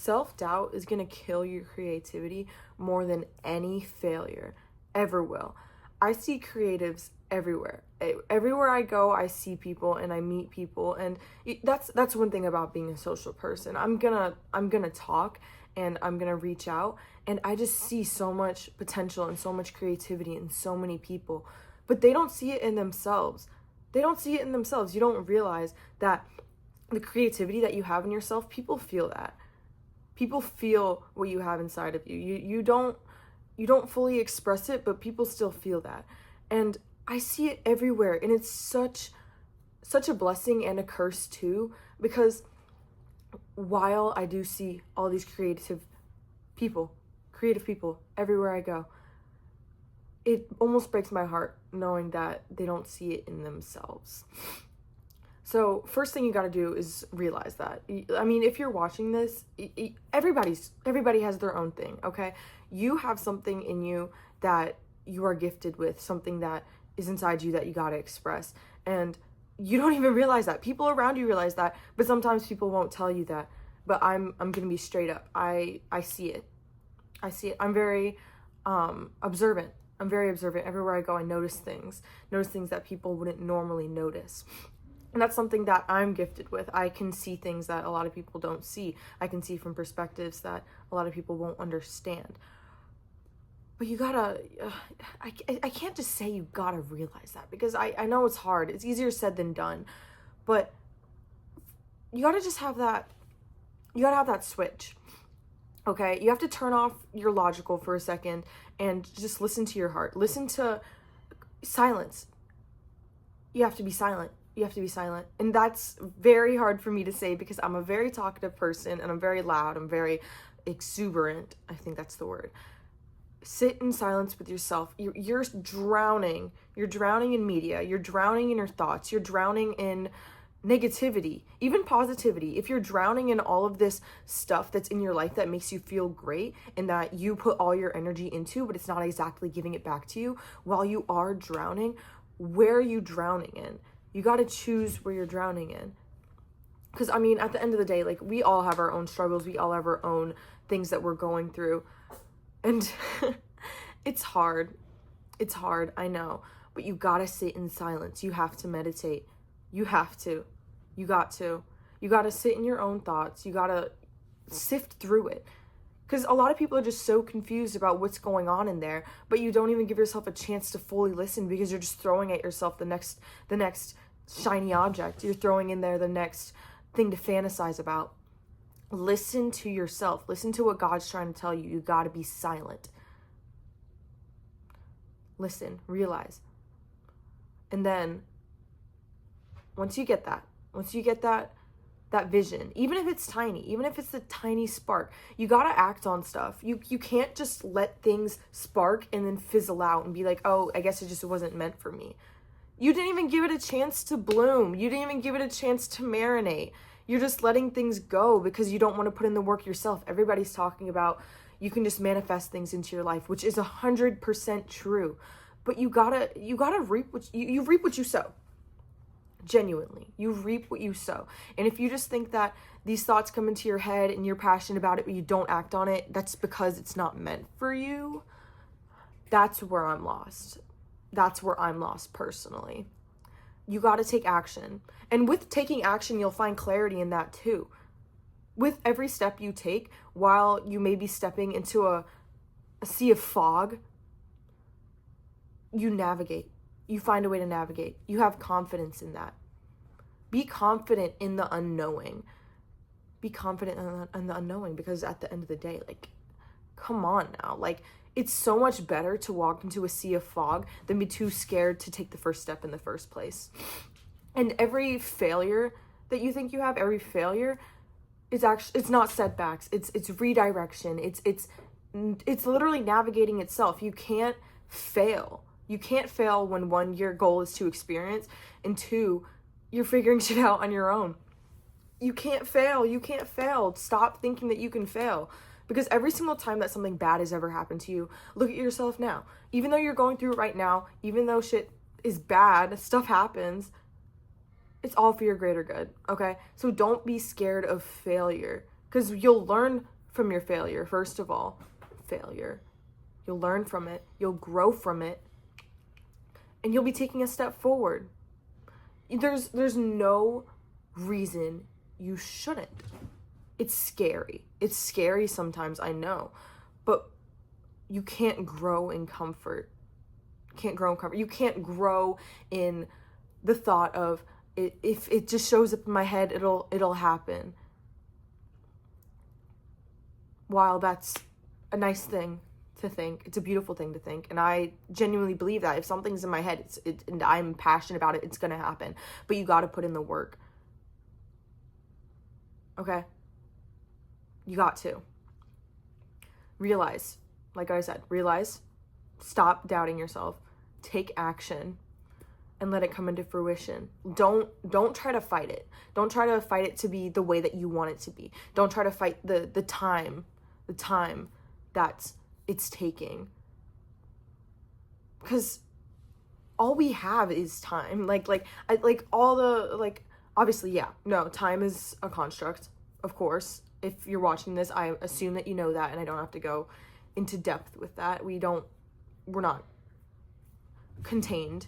self-doubt is going to kill your creativity more than any failure ever will. I see creatives everywhere. Everywhere I go, I see people and I meet people, and that's one thing about being a social person. I'm gonna talk and I'm gonna reach out, and I just see so much potential and so much creativity in so many people, but they don't see it in themselves. They don't see it in themselves. You don't realize that the creativity that you have in yourself, people feel that. People feel what you have inside of you. You don't fully express it, but people still feel that. And I see it everywhere, and it's such a blessing and a curse too, because while I do see all these creative people everywhere I go, it almost breaks my heart knowing that they don't see it in themselves. So first thing you got to do is realize that. I mean, if you're watching this, everybody has their own thing, okay? You have something in you that you are gifted with, something that is inside you that you got to express. And you don't even realize that. People around you realize that, but sometimes people won't tell you that. But I'm going to be straight up. I see it. I see it. I'm very observant. I'm very observant. Everywhere I go, I notice things that people wouldn't normally notice. And that's something that I'm gifted with. I can see things that a lot of people don't see. I can see from perspectives that a lot of people won't understand. But you gotta, I can't just say you gotta realize that, because I know it's hard. It's easier said than done. But you gotta just have that, you gotta have that switch. Okay? You have to turn off your logical for a second and just listen to your heart. Listen to silence. You have to be silent. You have to be silent. And that's very hard for me to say because I'm a very talkative person and I'm very loud. I'm very exuberant. I think that's the word. Sit in silence with yourself. You're drowning. You're drowning in media. You're drowning in your thoughts. You're drowning in negativity, even positivity. If you're drowning in all of this stuff that's in your life that makes you feel great and that you put all your energy into, but it's not exactly giving it back to you while you are drowning, where are you drowning in? You got to choose where you're drowning in. Because, I mean, at the end of the day, like, we all have our own struggles. We all have our own things that we're going through. And it's hard. It's hard, I know. But you got to sit in silence. You have to meditate. You have to. You got to. You got to sit in your own thoughts. You got to sift through it. Because a lot of people are just so confused about what's going on in there, but you don't even give yourself a chance to fully listen because you're just throwing at yourself the next shiny object. You're throwing in there the next thing to fantasize about. Listen to yourself. Listen to what God's trying to tell you. You got to be silent. Listen, realize. And then once you get that vision, even if it's tiny, even if it's the tiny spark, you got to act on stuff. You can't just let things spark and then fizzle out and be like, oh, I guess it just wasn't meant for me. You didn't even give it a chance to bloom. You didn't even give it a chance to marinate. You're just letting things go because you don't want to put in the work yourself. Everybody's talking about you can just manifest things into your life, which is 100% true. But you gotta reap what you reap what you sow. Genuinely, you reap what you sow. And if you just think that these thoughts come into your head and you're passionate about it but you don't act on it, that's because it's not meant for you. That's where I'm lost. That's where I'm lost personally. You got to take action. And with taking action, you'll find clarity in that too. With every step you take, while you may be stepping into a sea of fog, you navigate. You find a way to navigate. You have confidence in that. Be confident in the unknowing. Be confident in the unknowing, because at the end of the day, like, come on now. Like, it's so much better to walk into a sea of fog than be too scared to take the first step in the first place. And every failure that you think you have, every failure is actually, it's not setbacks. It's redirection. It's literally navigating itself. You can't fail. You can't fail when one, your goal is to experience, and two, you're figuring shit out on your own. You can't fail. You can't fail. Stop thinking that you can fail. Because every single time that something bad has ever happened to you, look at yourself now. Even though you're going through it right now, even though shit is bad, stuff happens, it's all for your greater good, okay? So don't be scared of failure, because you'll learn from your failure. First of all, failure. You'll learn from it. You'll grow from it. And you'll be taking a step forward. There's no reason you shouldn't. It's scary. It's scary sometimes, I know. But you can't grow in comfort. You can't grow in the thought of, if it just shows up in my head, it'll happen. While that's a nice thing to think, it's a beautiful thing to think, and I genuinely believe that if something's in my head, and I'm passionate about it, it's gonna happen. But you got to put in the work. Okay? You got to realize, like I said, stop doubting yourself, take action, and let it come into fruition. Don't try to fight it. Don't try to fight it to be the way that you want it to be. Don't try to fight the time that it's taking. Because all we have is time. Obviously, yeah, no, time is a construct, of course. If you're watching this, I assume that you know that, and I don't have to go into depth with that. We're not contained.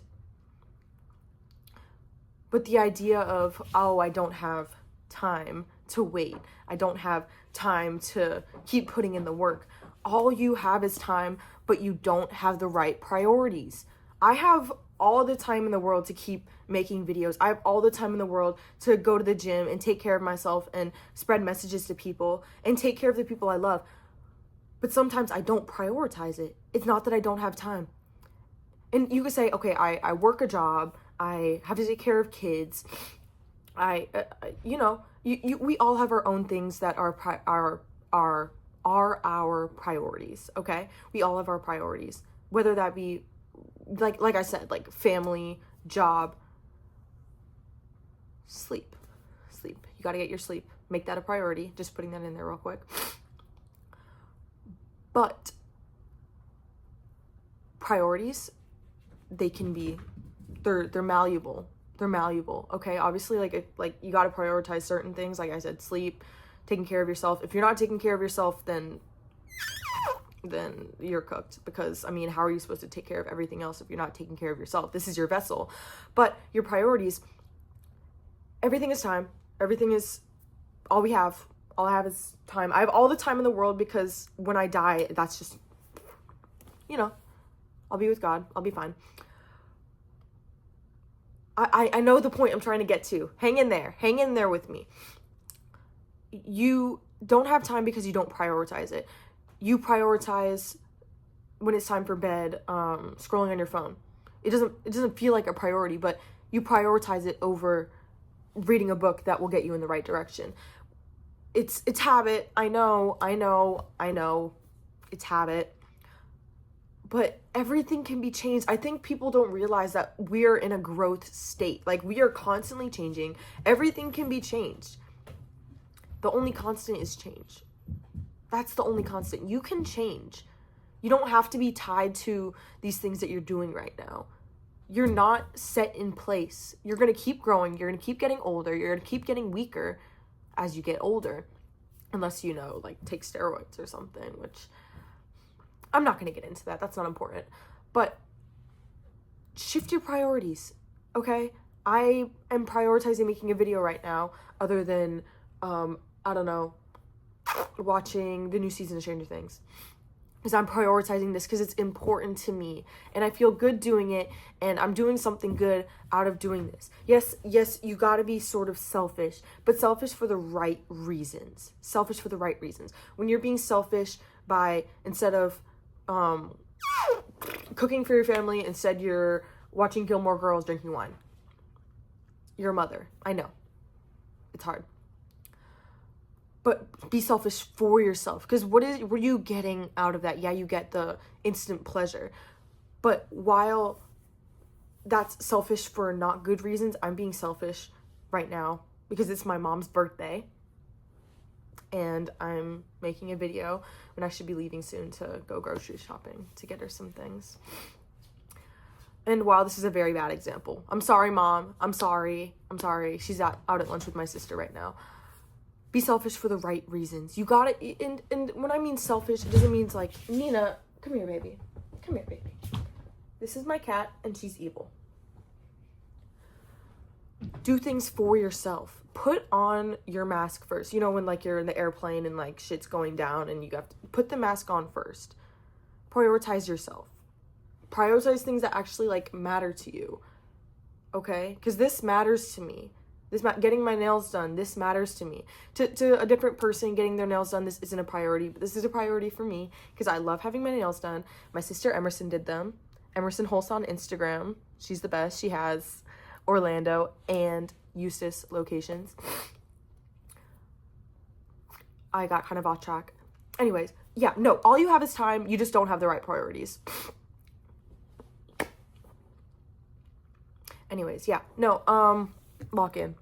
But the idea of, oh, I don't have time to wait. I don't have time to keep putting in the work. All you have is time, but you don't have the right priorities. I have all the time in the world to keep making videos. I have all the time in the world to go to the gym and take care of myself and spread messages to people and take care of the people I love. But sometimes I don't prioritize it. It's not that I don't have time. And you could say, okay, I work a job. I have to take care of kids. We all have our own things that are our priorities, okay? We all have our priorities, whether that be, like I said, like family, job, sleep. You got to get your sleep. Make that a priority. Just putting that in there real quick. But priorities, they can be, they're malleable. They're malleable, okay? Obviously, like you got to prioritize certain things. Like I said, sleep, taking care of yourself. If you're not taking care of yourself, then you're cooked. Because, I mean, how are you supposed to take care of everything else if you're not taking care of yourself? This is your vessel. But your priorities, everything is time. Everything is all we have. All I have is time. I have all the time in the world, because when I die, that's just, I'll be with God. I'll be fine. I know the point I'm trying to get to. Hang in there. Hang in there with me. You don't have time because you don't prioritize it. You prioritize when it's time for bed, scrolling on your phone. It doesn't feel like a priority, but you prioritize it over reading a book that will get you in the right direction. It's habit. I know. It's habit. But everything can be changed. I think people don't realize that we're in a growth state. Like, we are constantly changing. Everything can be changed. The only constant is change. That's the only constant. You can change. You don't have to be tied to these things that you're doing right now. You're not set in place. You're going to keep growing. You're going to keep getting older. You're going to keep getting weaker as you get older. Unless, take steroids or something, which I'm not going to get into that. That's not important. But shift your priorities, okay? I am prioritizing making a video right now other than, watching the new season of Stranger Things. Because I'm prioritizing this because it's important to me. And I feel good doing it. And I'm doing something good out of doing this. Yes, you got to be sort of selfish. But selfish for the right reasons. Selfish for the right reasons. When you're being selfish by, instead of cooking for your family, instead you're watching Gilmore Girls drinking wine. You're a mother. I know. It's hard. But be selfish for yourself. Because what were you getting out of that? Yeah, you get the instant pleasure. But while that's selfish for not good reasons, I'm being selfish right now because it's my mom's birthday. And I'm making a video when I should be leaving soon to go grocery shopping to get her some things. And wow, this is a very bad example. I'm sorry, Mom. I'm sorry. She's out at lunch with my sister right now. be selfish for the right reasons. You gotta, and when I mean selfish, it doesn't mean like, Nina, come here, baby. Come here, baby. This is my cat, and she's evil. Do things for yourself. Put on your mask first. You know, when like you're in the airplane and like shit's going down and you have to put the mask on first. Prioritize yourself. Prioritize things that actually like matter to you. Okay? Because this matters to me. Getting my nails done, this matters to me. To a different person, getting their nails done, this isn't a priority, but this is a priority for me because I love having my nails done. My sister Emerson did them. Emerson Holst on Instagram. She's the best. She has Orlando and Eustis locations. I got kind of off track. Anyways, yeah, no, all you have is time. You just don't have the right priorities. Anyways, yeah, no, lock in.